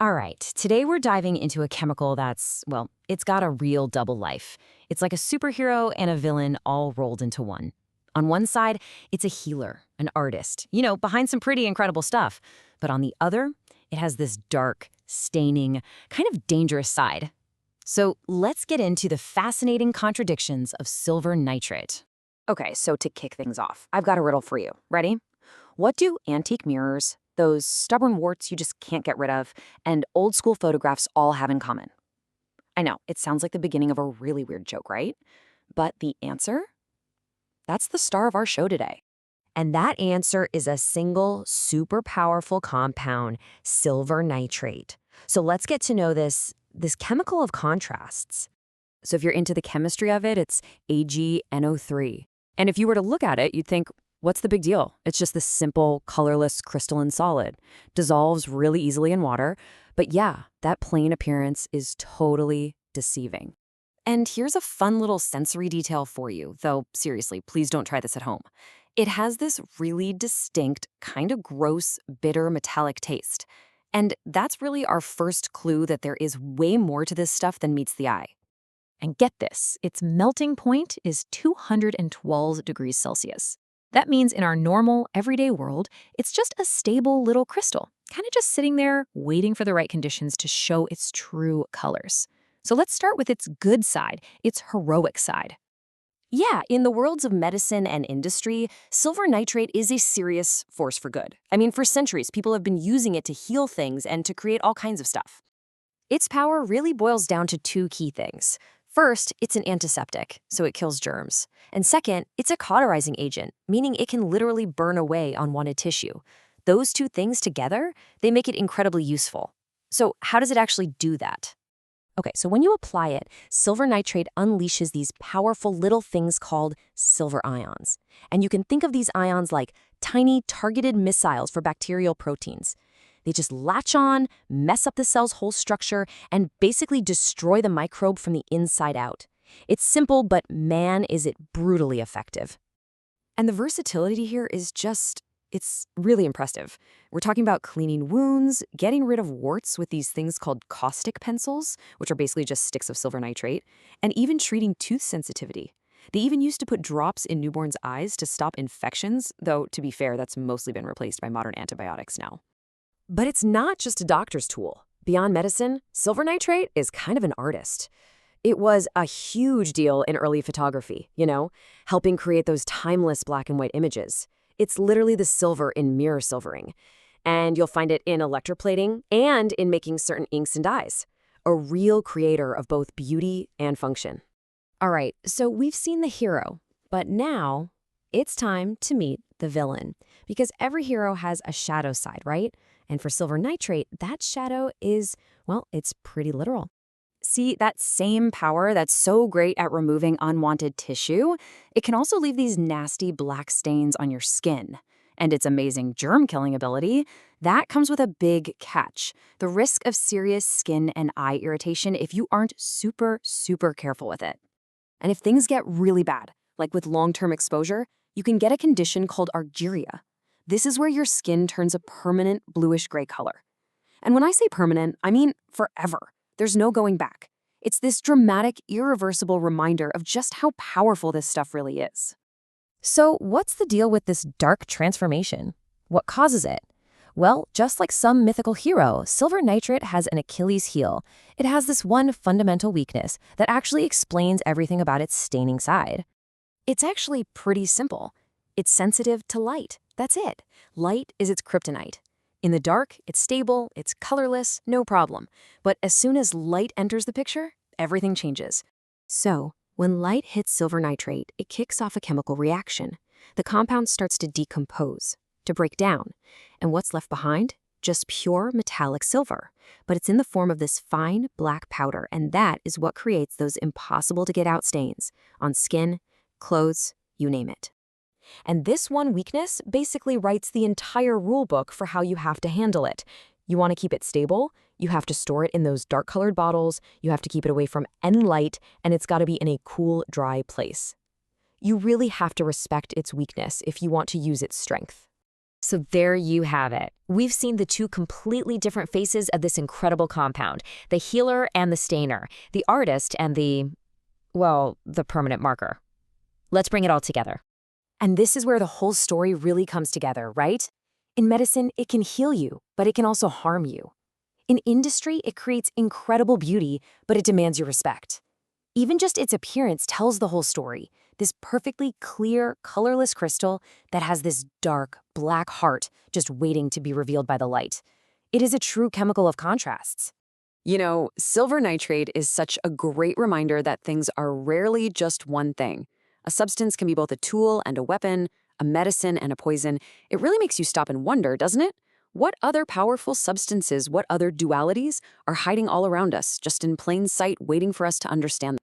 All right, today we're diving into a chemical that's, well, it's got a real double life. It's like a superhero and a villain all rolled into one. On one side, it's a healer, an artist, behind some pretty incredible stuff. But on the other, it has this dark, staining, kind of dangerous side. So let's get into the fascinating contradictions of silver nitrate. Okay, so to kick things off, I've got a riddle for you. Ready? What do antique mirrors, those stubborn warts you just can't get rid of, and old school photographs all have in common? I know, it sounds like the beginning of a really weird joke, right? But the answer? That's the star of our show today. And that answer is a single, super powerful compound, silver nitrate. So let's get to know this chemical of contrasts. So if you're into the chemistry of it, it's AgNO₃. And if you were to look at it, you'd think, what's the big deal? It's just this simple, colorless crystalline solid. Dissolves really easily in water. But yeah, that plain appearance is totally deceiving. And here's a fun little sensory detail for you, though seriously, please don't try this at home. It has this really distinct, kind of gross, bitter, metallic taste. And that's really our first clue that there is way more to this stuff than meets the eye. And get this, its melting point is 212 degrees Celsius. That means in our normal, everyday world, it's just a stable little crystal, kind of just sitting there waiting for the right conditions to show its true colors. So let's start with its good side, its heroic side. Yeah, in the worlds of medicine and industry, silver nitrate is a serious force for good. I mean, for centuries, people have been using it to heal things and to create all kinds of stuff. Its power really boils down to two key things. First, it's an antiseptic, so it kills germs. And second, it's a cauterizing agent, meaning it can literally burn away unwanted tissue. Those two things together, they make it incredibly useful. So how does it actually do that? Okay, so when you apply it, silver nitrate unleashes these powerful little things called silver ions. And you can think of these ions like tiny targeted missiles for bacterial proteins. They just latch on, mess up the cell's whole structure, and basically destroy the microbe from the inside out. It's simple, but man, is it brutally effective. And the versatility here is it's really impressive. We're talking about cleaning wounds, getting rid of warts with these things called caustic pencils, which are basically just sticks of silver nitrate, and even treating tooth sensitivity. They even used to put drops in newborns' eyes to stop infections, though, to be fair, that's mostly been replaced by modern antibiotics now. But it's not just a doctor's tool. Beyond medicine, silver nitrate is kind of an artist. It was a huge deal in early photography, helping create those timeless black and white images. It's literally the silver in mirror silvering. And you'll find it in electroplating and in making certain inks and dyes. A real creator of both beauty and function. All right, so we've seen the hero, but now it's time to meet the villain. Because every hero has a shadow side, right? And for silver nitrate, that shadow is, well, it's pretty literal. See, that same power that's so great at removing unwanted tissue, it can also leave these nasty black stains on your skin. And its amazing germ-killing ability, that comes with a big catch: the risk of serious skin and eye irritation if you aren't super, super careful with it. And if things get really bad, like with long-term exposure, you can get a condition called Argyria. This is where your skin turns a permanent bluish-gray color. And when I say permanent, I mean forever. There's no going back. It's this dramatic, irreversible reminder of just how powerful this stuff really is. So what's the deal with this dark transformation? What causes it? Well, just like some mythical hero, silver nitrate has an Achilles heel. It has this one fundamental weakness that actually explains everything about its staining side. It's actually pretty simple. It's sensitive to light. That's it. Light is its kryptonite. In the dark, it's stable, it's colorless, no problem. But as soon as light enters the picture, everything changes. So, when light hits silver nitrate, it kicks off a chemical reaction. The compound starts to decompose, to break down. And what's left behind? Just pure metallic silver. But it's in the form of this fine black powder, and that is what creates those impossible-to-get-out stains on skin, clothes, you name it. And this one weakness basically writes the entire rule book for how you have to handle it. You want to keep it stable, you have to store it in those dark-colored bottles, you have to keep it away from any light, and it's got to be in a cool, dry place. You really have to respect its weakness if you want to use its strength. So there you have it. We've seen the two completely different faces of this incredible compound, the healer and the stainer, the artist and the permanent marker. Let's bring it all together. And this is where the whole story really comes together, right? In medicine, it can heal you, but it can also harm you. In industry, it creates incredible beauty, but it demands your respect. Even just its appearance tells the whole story. This perfectly clear, colorless crystal that has this dark, black heart just waiting to be revealed by the light. It is a true chemical of contrasts. You know, silver nitrate is such a great reminder that things are rarely just one thing. A substance can be both a tool and a weapon, a medicine and a poison. It really makes you stop and wonder, doesn't it? What other powerful substances, what other dualities are hiding all around us, just in plain sight, waiting for us to understand them?